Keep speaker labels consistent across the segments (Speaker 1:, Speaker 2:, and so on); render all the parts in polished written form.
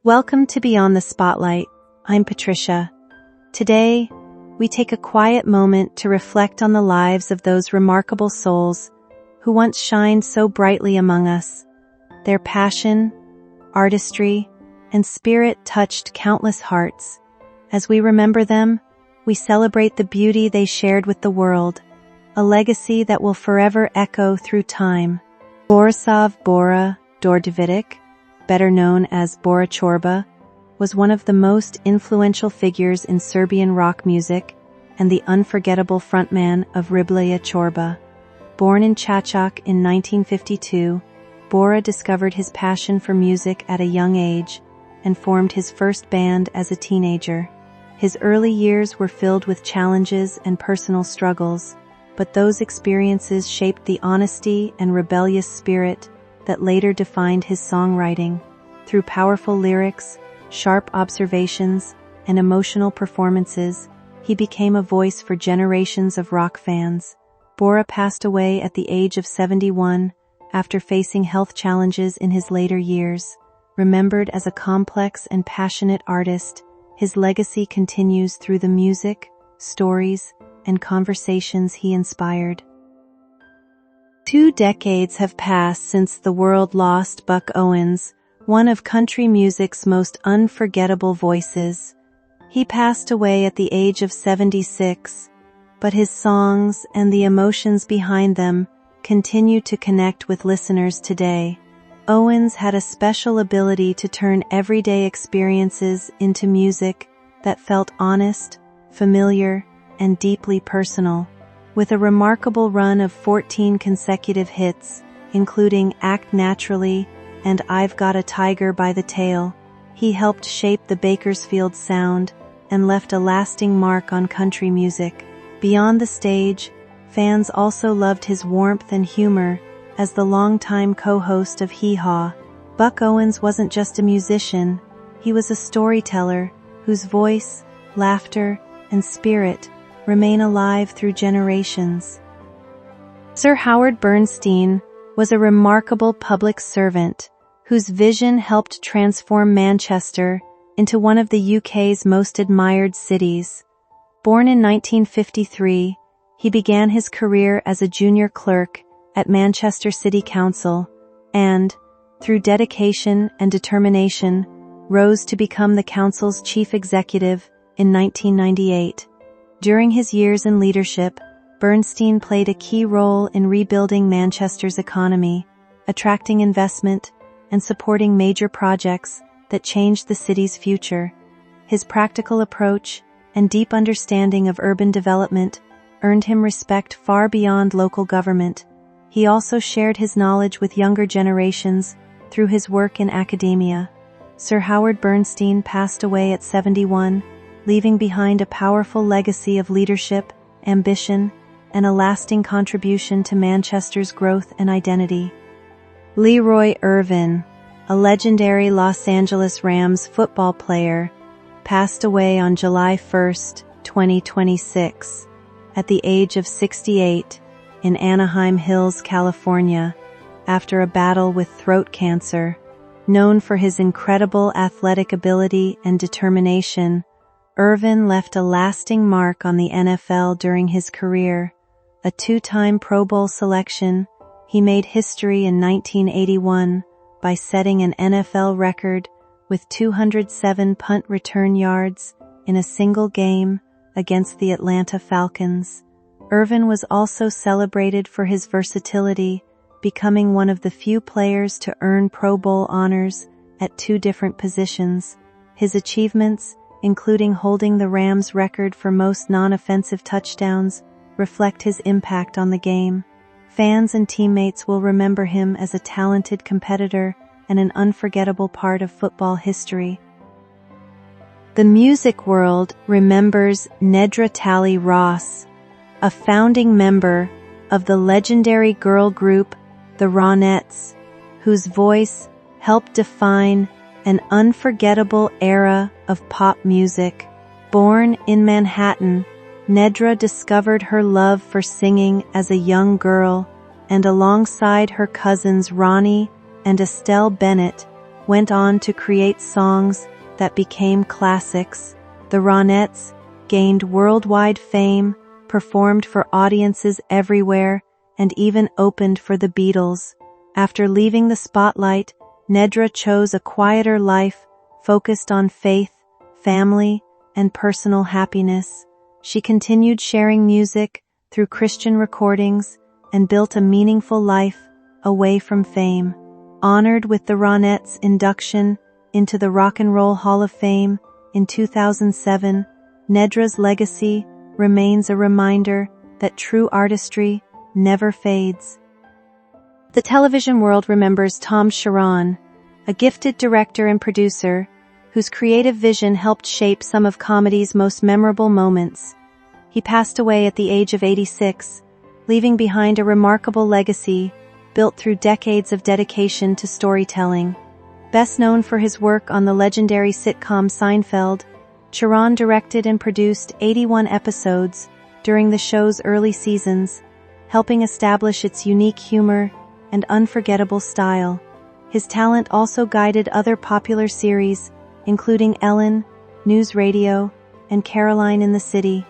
Speaker 1: Welcome to Beyond the Spotlight. I'm Patricia. Today, we take a quiet moment to reflect on the lives of those remarkable souls who once shined so brightly among us. Their passion, artistry, and spirit touched countless hearts. As we remember them, we celebrate the beauty they shared with the world, a legacy that will forever echo through time. Bora Dordevic, better known as Bora Chorba, was one of the most influential figures in Serbian rock music and the unforgettable frontman of Riblja Chorba. Born in Čačak in 1952, Bora discovered his passion for music at a young age and formed his first band as a teenager. His early years were filled with challenges and personal struggles, but those experiences shaped the honesty and rebellious spirit that later defined his songwriting. Through powerful lyrics, sharp observations, and emotional performances, he became a voice for generations of rock fans. Bora passed away at the age of 71 after facing health challenges in his later years. Remembered as a complex and passionate artist, his legacy continues through the music, stories, and conversations he inspired. 2 decades have passed since the world lost Buck Owens, one of country music's most unforgettable voices. He passed away at the age of 76, but his songs and the emotions behind them continue to connect with listeners today. Owens had a special ability to turn everyday experiences into music that felt honest, familiar, and deeply personal. With a remarkable run of 14 consecutive hits, including Act Naturally and I've Got a Tiger by the Tail, he helped shape the Bakersfield sound and left a lasting mark on country music. Beyond the stage, fans also loved his warmth and humor as the longtime co-host of Hee Haw. Buck Owens wasn't just a musician, he was a storyteller whose voice, laughter, and spirit remain alive through generations. Sir Howard Bernstein was a remarkable public servant whose vision helped transform Manchester into one of the UK's most admired cities. Born in 1953, he began his career as a junior clerk at Manchester City Council and, through dedication and determination, rose to become the council's chief executive in 1998. During his years in leadership, Bernstein played a key role in rebuilding Manchester's economy, attracting investment, and supporting major projects that changed the city's future. His practical approach and deep understanding of urban development earned him respect far beyond local government. He also shared his knowledge with younger generations through his work in academia. Sir Howard Bernstein passed away at 71, leaving behind a powerful legacy of leadership, ambition, and a lasting contribution to Manchester's growth and identity. Leroy Irvin, a legendary Los Angeles Rams football player, passed away on July 1, 2026, at the age of 68 in Anaheim Hills, California, after a battle with throat cancer. Known for his incredible athletic ability and determination, Irvin left a lasting mark on the NFL during his career. A 2-time Pro Bowl selection, he made history in 1981 by setting an NFL record with 207 punt return yards in a single game against the Atlanta Falcons. Irvin was also celebrated for his versatility, becoming one of the few players to earn Pro Bowl honors at 2 different positions. His achievements, including holding the Rams' record for most non-offensive touchdowns, reflect his impact on the game. Fans and teammates will remember him as a talented competitor and an unforgettable part of football history. The music world remembers Nedra Talley Ross, a founding member of the legendary girl group the Ronettes, whose voice helped define an unforgettable era of pop music. Born in Manhattan, Nedra discovered her love for singing as a young girl, and alongside her cousins Ronnie and Estelle Bennett, went on to create songs that became classics. The Ronettes gained worldwide fame, performed for audiences everywhere, and even opened for the Beatles. After leaving the spotlight, Nedra chose a quieter life, focused on faith, family, and personal happiness. She continued sharing music through Christian recordings and built a meaningful life away from fame. Honored with the Ronettes' induction into the Rock and Roll Hall of Fame in 2007, Nedra's legacy remains a reminder that true artistry never fades. The television world remembers Tom Chiron, a gifted director and producer whose creative vision helped shape some of comedy's most memorable moments. He passed away at the age of 86, leaving behind a remarkable legacy built through decades of dedication to storytelling. Best known for his work on the legendary sitcom Seinfeld, Chiron directed and produced 81 episodes during the show's early seasons, helping establish its unique humor and unforgettable style. His talent also guided other popular series, including Ellen, News Radio, and Caroline in the City.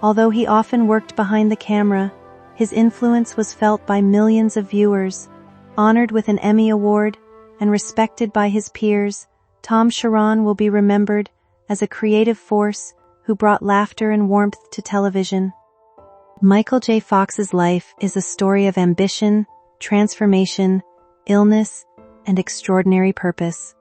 Speaker 1: Although he often worked behind the camera, his influence was felt by millions of viewers. Honored with an Emmy Award and respected by his peers, Tom Chiron will be remembered as a creative force who brought laughter and warmth to television. Michael J. Fox's life is a story of ambition, transformation, illness, and extraordinary purpose.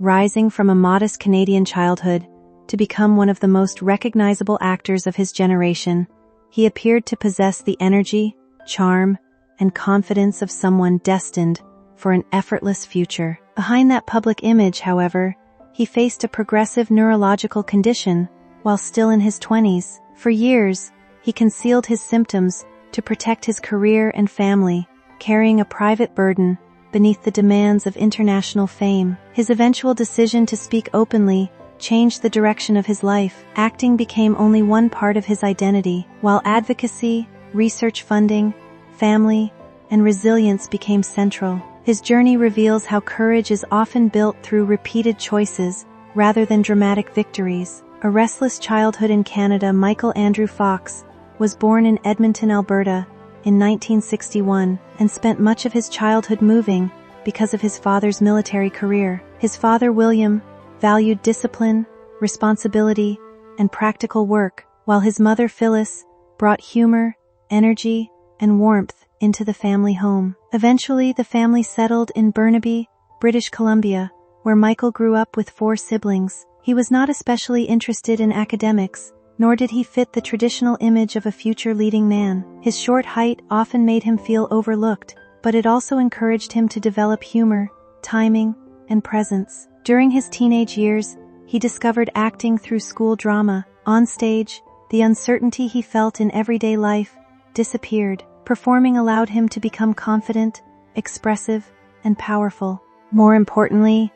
Speaker 1: Rising from a modest Canadian childhood to become one of the most recognizable actors of his generation, he appeared to possess the energy, charm, and confidence of someone destined for an effortless future. Behind that public image, however, he faced a progressive neurological condition while still in his 20s. For years, he concealed his symptoms to protect his career and family, carrying a private burden beneath the demands of international fame. His eventual decision to speak openly changed the direction of his life. Acting became only one part of his identity, while advocacy, research funding, family, and resilience became central. His journey reveals how courage is often built through repeated choices rather than dramatic victories. A restless childhood in Canada, Michael Andrew Fox was born in Edmonton, Alberta, in 1961, and spent much of his childhood moving because of his father's military career. His father, William, valued discipline, responsibility, and practical work, while his mother, Phyllis, brought humor, energy, and warmth into the family home. Eventually, the family settled in Burnaby, British Columbia, where Michael grew up with 4 siblings. He was not especially interested in academics, nor did he fit the traditional image of a future leading man. His short height often made him feel overlooked, but it also encouraged him to develop humor, timing, and presence. During his teenage years, he discovered acting through school drama. On stage, the uncertainty he felt in everyday life disappeared. Performing allowed him to become confident, expressive, and powerful. More importantly,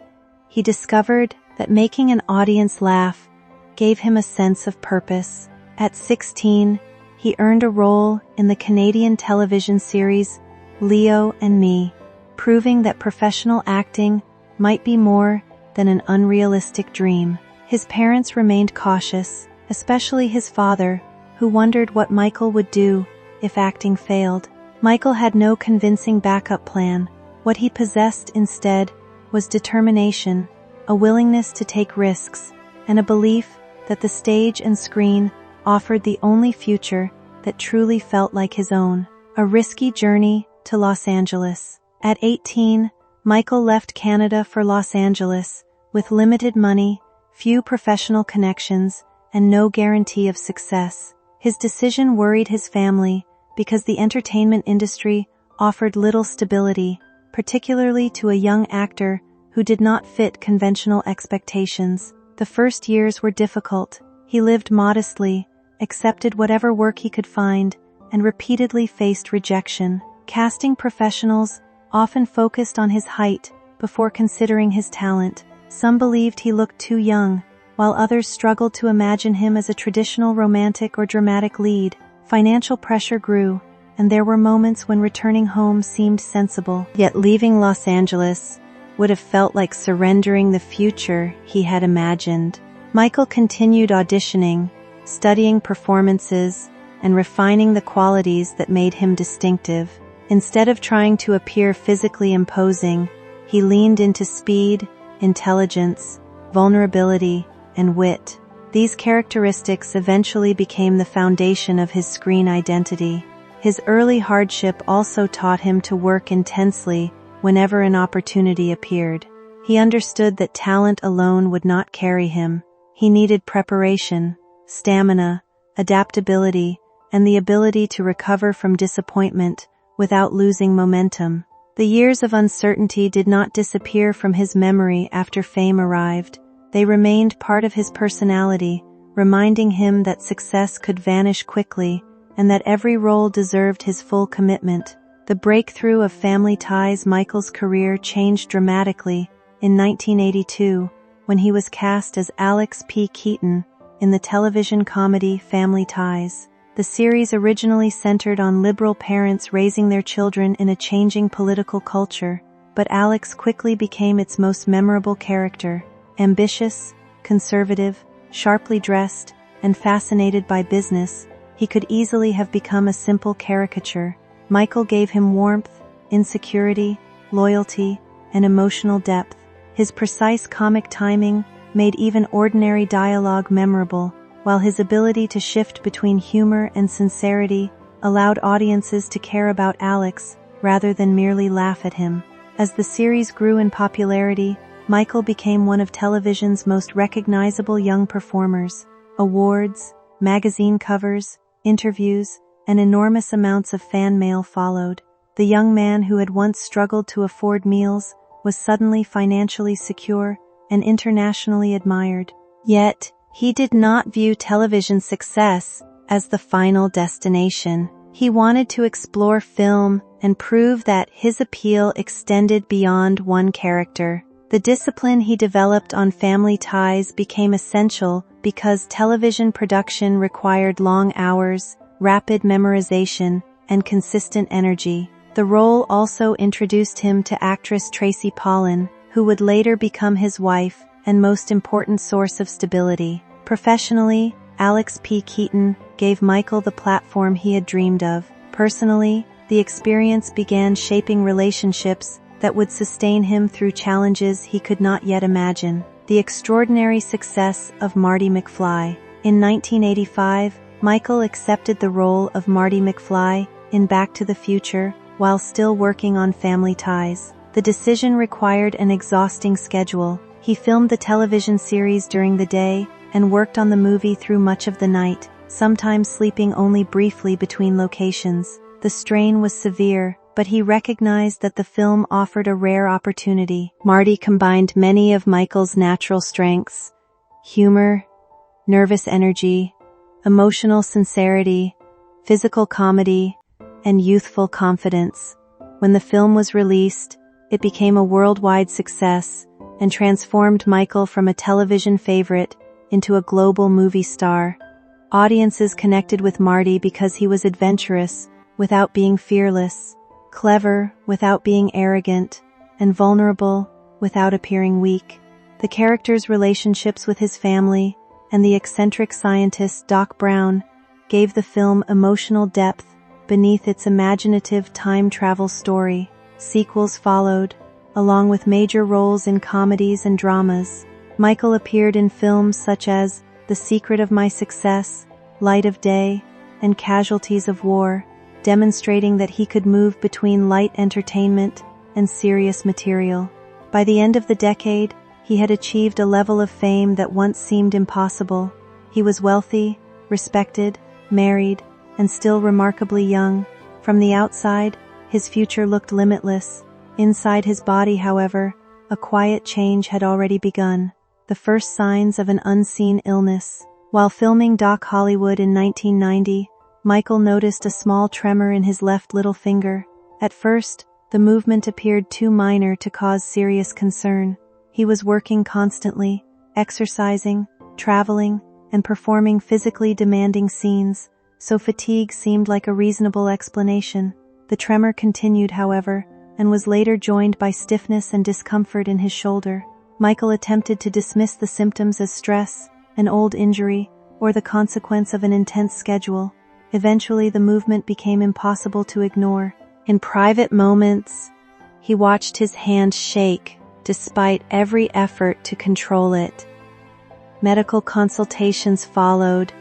Speaker 1: he discovered that making an audience laugh gave him a sense of purpose. At 16, he earned a role in the Canadian television series Leo and Me, proving that professional acting might be more than an unrealistic dream. His parents remained cautious, especially his father, who wondered what Michael would do if acting failed. Michael had no convincing backup plan. What he possessed instead was determination, a willingness to take risks, and a belief that the stage and screen offered the only future that truly felt like his own. A risky journey to Los Angeles. At 18, Michael left Canada for Los Angeles, with limited money, few professional connections, and no guarantee of success. His decision worried his family because the entertainment industry offered little stability, particularly to a young actor who did not fit conventional expectations. The first years were difficult. He lived modestly, accepted whatever work he could find, and repeatedly faced rejection. Casting professionals often focused on his height before considering his talent. Some believed he looked too young, while others struggled to imagine him as a traditional romantic or dramatic lead. Financial pressure grew, and there were moments when returning home seemed sensible. Yet leaving Los Angeles would have felt like surrendering the future he had imagined. Michael continued auditioning, studying performances, and refining the qualities that made him distinctive. Instead of trying to appear physically imposing, he leaned into speed, intelligence, vulnerability, and wit. These characteristics eventually became the foundation of his screen identity. His early hardship also taught him to work intensely whenever an opportunity appeared. He understood that talent alone would not carry him. He needed preparation, stamina, adaptability, and the ability to recover from disappointment without losing momentum. The years of uncertainty did not disappear from his memory after fame arrived. They remained part of his personality, reminding him that success could vanish quickly and that every role deserved his full commitment. The breakthrough of Family Ties. Michael's career changed dramatically in 1982 when he was cast as Alex P. Keaton in the television comedy Family Ties. The series originally centered on liberal parents raising their children in a changing political culture, but Alex quickly became its most memorable character. Ambitious, conservative, sharply dressed, and fascinated by business, he could easily have become a simple caricature. Michael gave him warmth, insecurity, loyalty, and emotional depth. His precise comic timing made even ordinary dialogue memorable, while his ability to shift between humor and sincerity allowed audiences to care about Alex rather than merely laugh at him. As the series grew in popularity, Michael became one of television's most recognizable young performers. Awards, magazine covers, interviews, and enormous amounts of fan mail followed. The young man who had once struggled to afford meals was suddenly financially secure and internationally admired. Yet, he did not view television success as the final destination. He wanted to explore film and prove that his appeal extended beyond one character. The discipline he developed on Family Ties became essential because television production required long hours, rapid memorization, and consistent energy. The role also introduced him to actress Tracy Pollan, who would later become his wife and most important source of stability. Professionally, Alex P. Keaton gave Michael the platform he had dreamed of. Personally, the experience began shaping relationships that would sustain him through challenges he could not yet imagine. The extraordinary success of Marty McFly. In 1985, Michael accepted the role of Marty McFly in Back to the Future while still working on Family Ties. The decision required an exhausting schedule. He filmed the television series during the day and worked on the movie through much of the night, sometimes sleeping only briefly between locations. The strain was severe, but he recognized that the film offered a rare opportunity. Marty combined many of Michael's natural strengths: humor, nervous energy, emotional sincerity, physical comedy, and youthful confidence. When the film was released, it became a worldwide success and transformed Michael from a television favorite into a global movie star. Audiences connected with Marty because he was adventurous without being fearless, clever without being arrogant, and vulnerable without appearing weak. The character's relationships with his family and the eccentric scientist Doc Brown gave the film emotional depth beneath its imaginative time travel story. Sequels followed, along with major roles in comedies and dramas. Michael appeared in films such as The Secret of My Success, Light of Day, and Casualties of War, demonstrating that he could move between light entertainment and serious material. By the end of the decade, he had achieved a level of fame that once seemed impossible. He was wealthy, respected, married, and still remarkably young. From the outside, his future looked limitless. Inside his body, however, a quiet change had already begun, the first signs of an unseen illness. While filming Doc Hollywood in 1990, Michael noticed a small tremor in his left little finger. At first, the movement appeared too minor to cause serious concern. He was working constantly, exercising, traveling, and performing physically demanding scenes, so fatigue seemed like a reasonable explanation. The tremor continued, however, and was later joined by stiffness and discomfort in his shoulder. Michael attempted to dismiss the symptoms as stress, an old injury, or the consequence of an intense schedule. Eventually, the movement became impossible to ignore. In private moments, he watched his hand shake, despite every effort to control it. Medical consultations followed,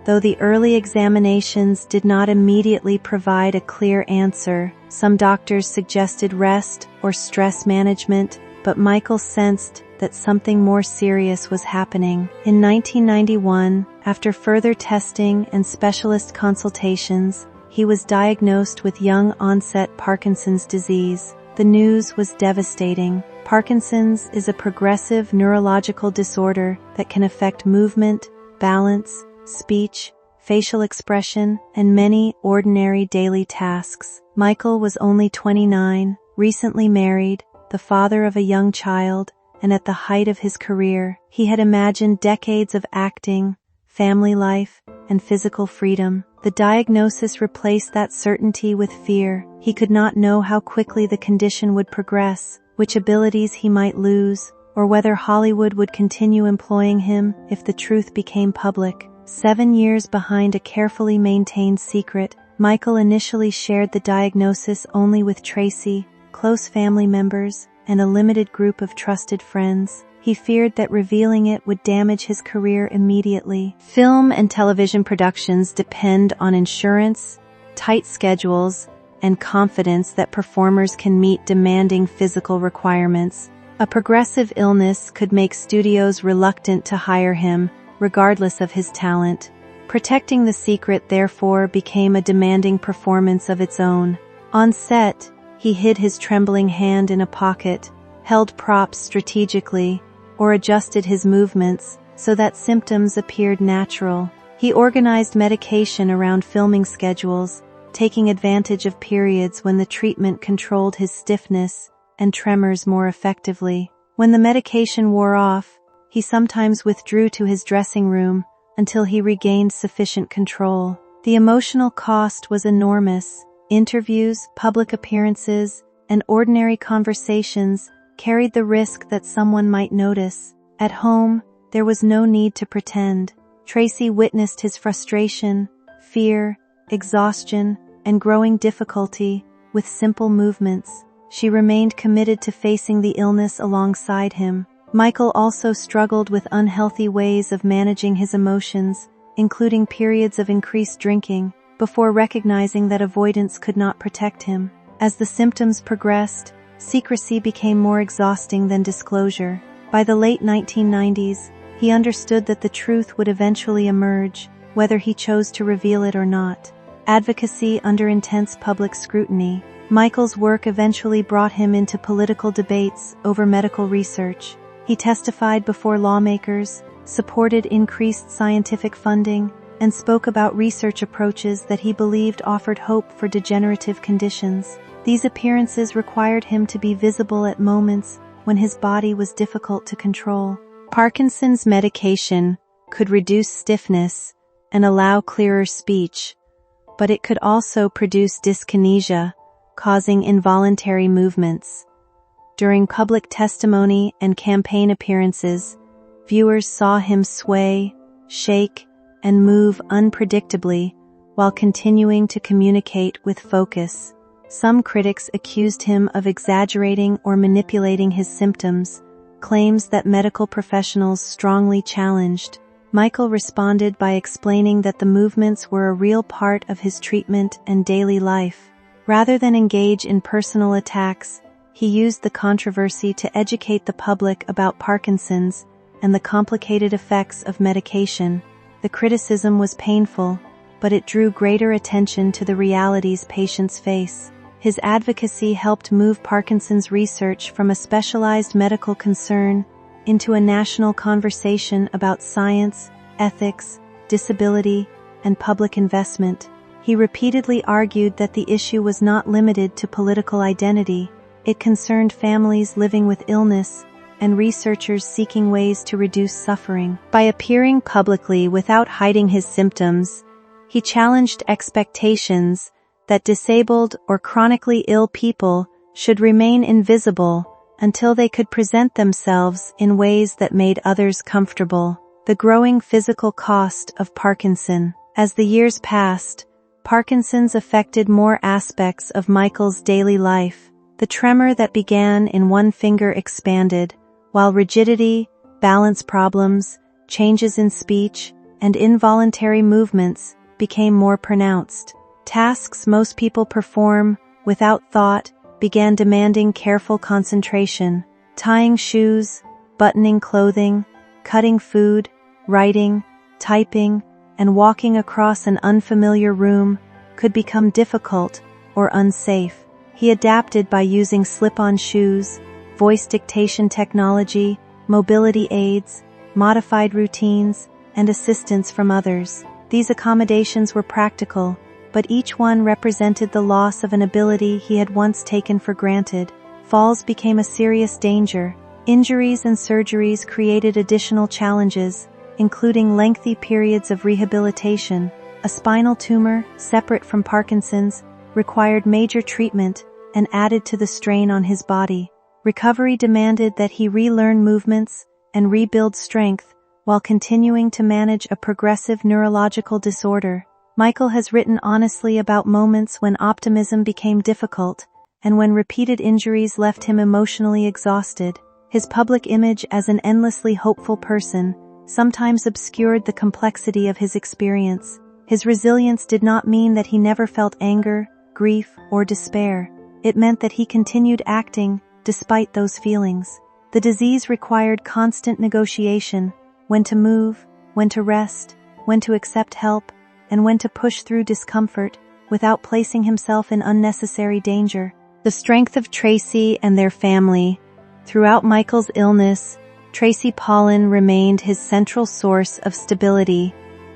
Speaker 1: though the early examinations did not immediately provide a clear answer. Some doctors suggested rest or stress management, but Michael sensed that something more serious was happening. In 1991, after further testing and specialist consultations, he was diagnosed with young-onset Parkinson's disease. The news was devastating. Parkinson's is a progressive neurological disorder that can affect movement, balance, speech, facial expression, and many ordinary daily tasks. Michael was only 29, recently married, the father of a young child, and at the height of his career, he had imagined decades of acting, family life, and physical freedom. The diagnosis replaced that certainty with fear. He could not know how quickly the condition would progress, which abilities he might lose, or whether Hollywood would continue employing him if the truth became public. 7 years behind a carefully maintained secret, Michael initially shared the diagnosis only with Tracy, close family members, and a limited group of trusted friends. He feared that revealing it would damage his career immediately. Film and television productions depend on insurance, tight schedules, and confidence that performers can meet demanding physical requirements. A progressive illness could make studios reluctant to hire him, regardless of his talent. Protecting the secret, therefore, became a demanding performance of its own. On set, he hid his trembling hand in a pocket, held props strategically, or adjusted his movements so that symptoms appeared natural. He organized medication around filming schedules, taking advantage of periods when the treatment controlled his stiffness and tremors more effectively. When the medication wore off, he sometimes withdrew to his dressing room until he regained sufficient control. The emotional cost was enormous. Interviews, public appearances, and ordinary conversations carried the risk that someone might notice. At home, there was no need to pretend. Tracy witnessed his frustration, fear, exhaustion, and growing difficulty with simple movements. She remained committed to facing the illness alongside him. Michael also struggled with unhealthy ways of managing his emotions, including periods of increased drinking, before recognizing that avoidance could not protect him. As the symptoms progressed, secrecy became more exhausting than disclosure. By the late 1990s, he understood that the truth would eventually emerge, whether he chose to reveal it or not. Advocacy under intense public scrutiny. Michael's work eventually brought him into political debates over medical research. He testified before lawmakers, supported increased scientific funding, and spoke about research approaches that he believed offered hope for degenerative conditions. These appearances required him to be visible at moments when his body was difficult to control. Parkinson's medication could reduce stiffness and allow clearer speech, but it could also produce dyskinesia, causing involuntary movements. During public testimony and campaign appearances, viewers saw him sway, shake, and move unpredictably while continuing to communicate with focus. Some critics accused him of exaggerating or manipulating his symptoms, claims that medical professionals strongly challenged. Michael responded by explaining that the movements were a real part of his treatment and daily life. Rather than engage in personal attacks, he used the controversy to educate the public about Parkinson's and the complicated effects of medication. The criticism was painful, but it drew greater attention to the realities patients face. His advocacy helped move Parkinson's research from a specialized medical concern into a national conversation about science, ethics, disability, and public investment. He repeatedly argued that the issue was not limited to political identity. It concerned families living with illness and researchers seeking ways to reduce suffering. By appearing publicly without hiding his symptoms, he challenged expectations that disabled or chronically ill people should remain invisible until they could present themselves in ways that made others comfortable. The growing physical cost of Parkinson. As the years passed, Parkinson's affected more aspects of Michael's daily life. The tremor that began in one finger expanded, while rigidity, balance problems, changes in speech, and involuntary movements became more pronounced. Tasks most people perform without thought began demanding careful concentration. Tying shoes, buttoning clothing, cutting food, writing, typing, and walking across an unfamiliar room could become difficult or unsafe. He adapted by using slip-on shoes, voice dictation technology, mobility aids, modified routines, and assistance from others. These accommodations were practical, but each one represented the loss of an ability he had once taken for granted. Falls became a serious danger. Injuries and surgeries created additional challenges, including lengthy periods of rehabilitation. A spinal tumor, separate from Parkinson's, required major treatment and added to the strain on his body. Recovery demanded that he relearn movements and rebuild strength while continuing to manage a progressive neurological disorder. Michael has written honestly about moments when optimism became difficult and when repeated injuries left him emotionally exhausted. His public image as an endlessly hopeful person sometimes obscured the complexity of his experience. His resilience did not mean that he never felt anger, grief, or despair. It meant that he continued acting despite those feelings. The disease required constant negotiation, when to move, when to rest, when to accept help, and when to push through discomfort without placing himself in unnecessary danger. The strength of Tracy and their family. Throughout Michael's illness, Tracy Pollan remained his central source of stability.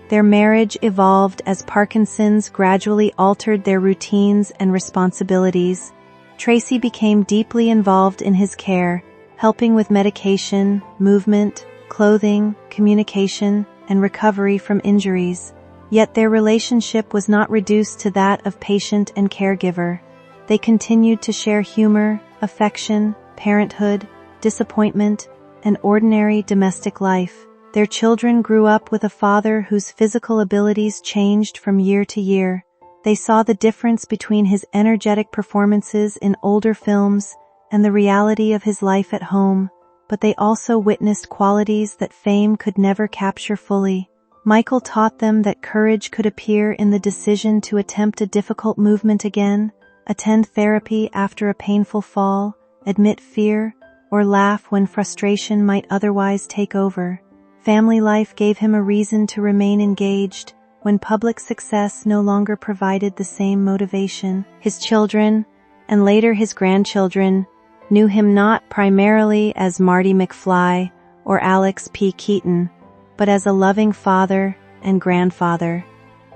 Speaker 1: Their marriage evolved as Parkinson's gradually altered their routines and responsibilities. Tracy became deeply involved in his care, helping with medication, movement, clothing, communication, and recovery from injuries. Yet their relationship was not reduced to that of patient and caregiver. They continued to share humor, affection, parenthood, disappointment, and ordinary domestic life. Their children grew up with a father whose physical abilities changed from year to year. They saw the difference between his energetic performances in older films and the reality of his life at home, but they also witnessed qualities that fame could never capture fully. Michael taught them that courage could appear in the decision to attempt a difficult movement again, attend therapy after a painful fall, admit fear, or laugh when frustration might otherwise take over. Family life gave him a reason to remain engaged when public success no longer provided the same motivation. His children, and later his grandchildren, knew him not primarily as Marty McFly or Alex P. Keaton, but as a loving father and grandfather.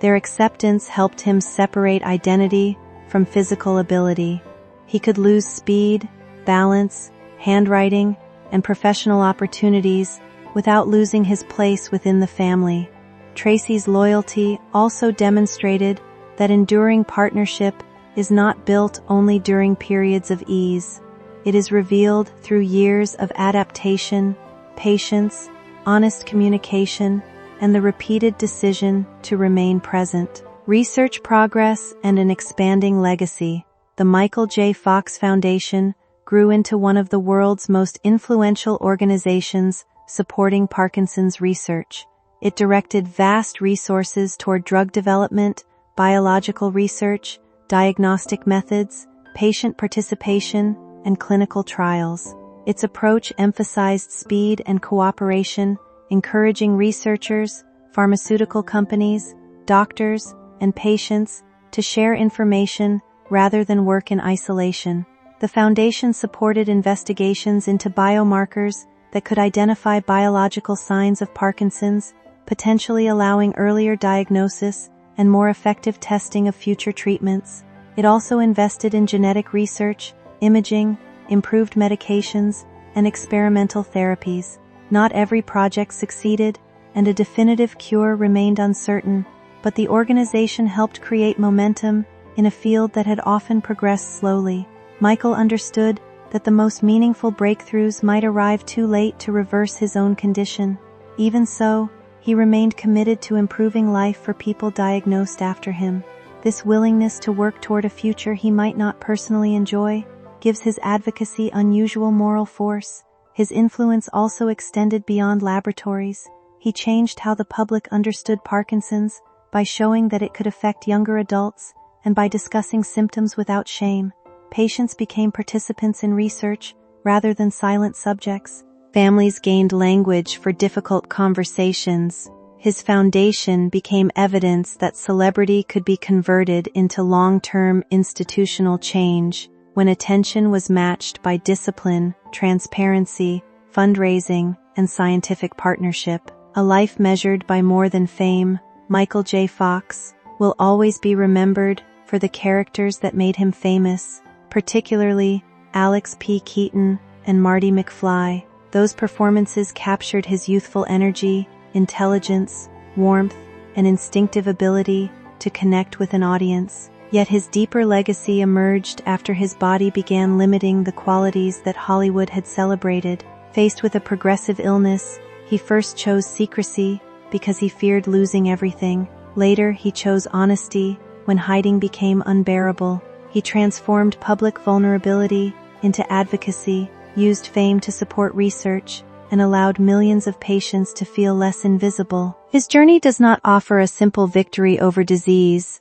Speaker 1: Their acceptance helped him separate identity from physical ability. He could lose speed, balance, handwriting, and professional opportunities without losing his place within the family. Tracy's loyalty also demonstrated that enduring partnership is not built only during periods of ease. It is revealed through years of adaptation, patience, honest communication, and the repeated decision to remain present. Research progress and an expanding legacy. The Michael J. Fox Foundation grew into one of the world's most influential organizations supporting Parkinson's research. It directed vast resources toward drug development, biological research, diagnostic methods, patient participation, and clinical trials. Its approach emphasized speed and cooperation, encouraging researchers, pharmaceutical companies, doctors, and patients to share information rather than work in isolation. The foundation supported investigations into biomarkers that could identify biological signs of Parkinson's, potentially allowing earlier diagnosis and more effective testing of future treatments. It also invested in genetic research, imaging, improved medications, and experimental therapies. Not every project succeeded, and a definitive cure remained uncertain, but the organization helped create momentum in a field that had often progressed slowly. Michael understood that the most meaningful breakthroughs might arrive too late to reverse his own condition. Even so, he remained committed to improving life for people diagnosed after him. This willingness to work toward a future he might not personally enjoy gives his advocacy unusual moral force. His influence also extended beyond laboratories. He changed how the public understood Parkinson's by showing that it could affect younger adults, and by discussing symptoms without shame. Patients became participants in research rather than silent subjects. Families gained language for difficult conversations. His foundation became evidence that celebrity could be converted into long-term institutional change when attention was matched by discipline, transparency, fundraising, and scientific partnership. A life measured by more than fame, Michael J. Fox will always be remembered for the characters that made him famous, particularly Alex P. Keaton and Marty McFly. Those performances captured his youthful energy, intelligence, warmth, and instinctive ability to connect with an audience. Yet his deeper legacy emerged after his body began limiting the qualities that Hollywood had celebrated. Faced with a progressive illness, he first chose secrecy because he feared losing everything. Later, he chose honesty when hiding became unbearable. He transformed public vulnerability into advocacy, used fame to support research, and allowed millions of patients to feel less invisible. His journey does not offer a simple victory over disease.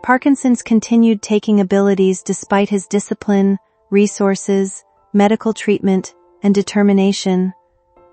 Speaker 1: Parkinson's continued taking abilities despite his discipline, resources, medical treatment, and determination.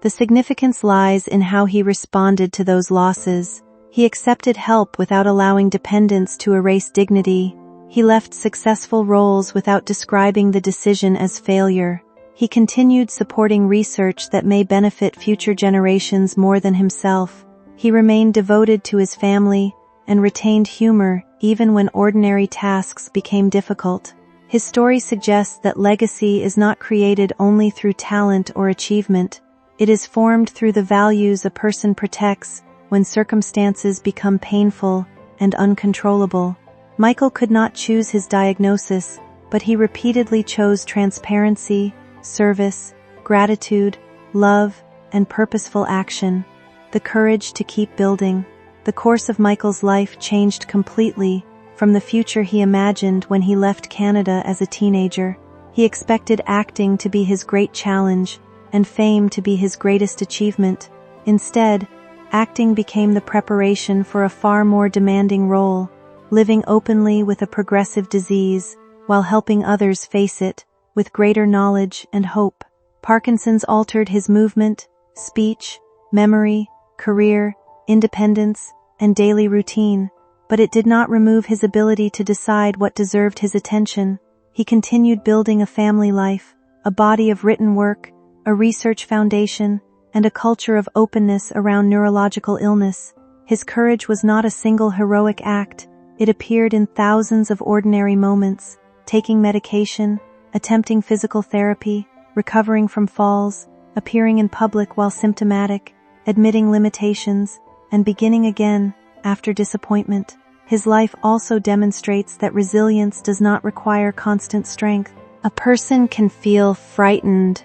Speaker 1: The significance lies in how he responded to those losses. He accepted help without allowing dependence to erase dignity. He left successful roles without describing the decision as failure. He continued supporting research that may benefit future generations more than himself. He remained devoted to his family and retained humor even when ordinary tasks became difficult. His story suggests that legacy is not created only through talent or achievement. It is formed through the values a person protects when circumstances become painful and uncontrollable. Michael could not choose his diagnosis, but he repeatedly chose transparency, service, gratitude, love, and purposeful action. The courage to keep building. The course of Michael's life changed completely from the future he imagined when he left Canada as a teenager. He expected acting to be his great challenge and fame to be his greatest achievement. Instead, acting became the preparation for a far more demanding role, living openly with a progressive disease while helping others face it with greater knowledge and hope. Parkinson's altered his movement, speech, memory, career, independence, and daily routine, but it did not remove his ability to decide what deserved his attention. He continued building a family life, a body of written work, a research foundation, and a culture of openness around neurological illness. His courage was not a single heroic act. It appeared in thousands of ordinary moments, taking medication, attempting physical therapy, recovering from falls, appearing in public while symptomatic, admitting limitations, and beginning again after disappointment. His life also demonstrates that resilience does not require constant strength. A person can feel frightened,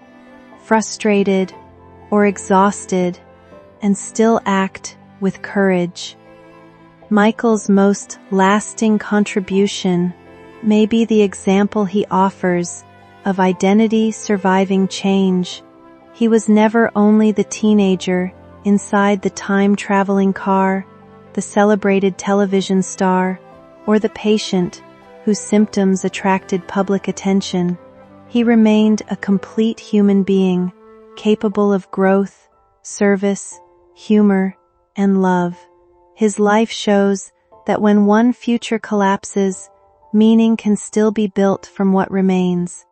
Speaker 1: frustrated, or exhausted, and still act with courage. Michael's most lasting contribution may be the example he offers of identity surviving change. He was never only the teenager inside the time-traveling car, the celebrated television star, or the patient whose symptoms attracted public attention. He remained a complete human being, capable of growth, service, humor, and love. His life shows that when one future collapses, meaning can still be built from what remains.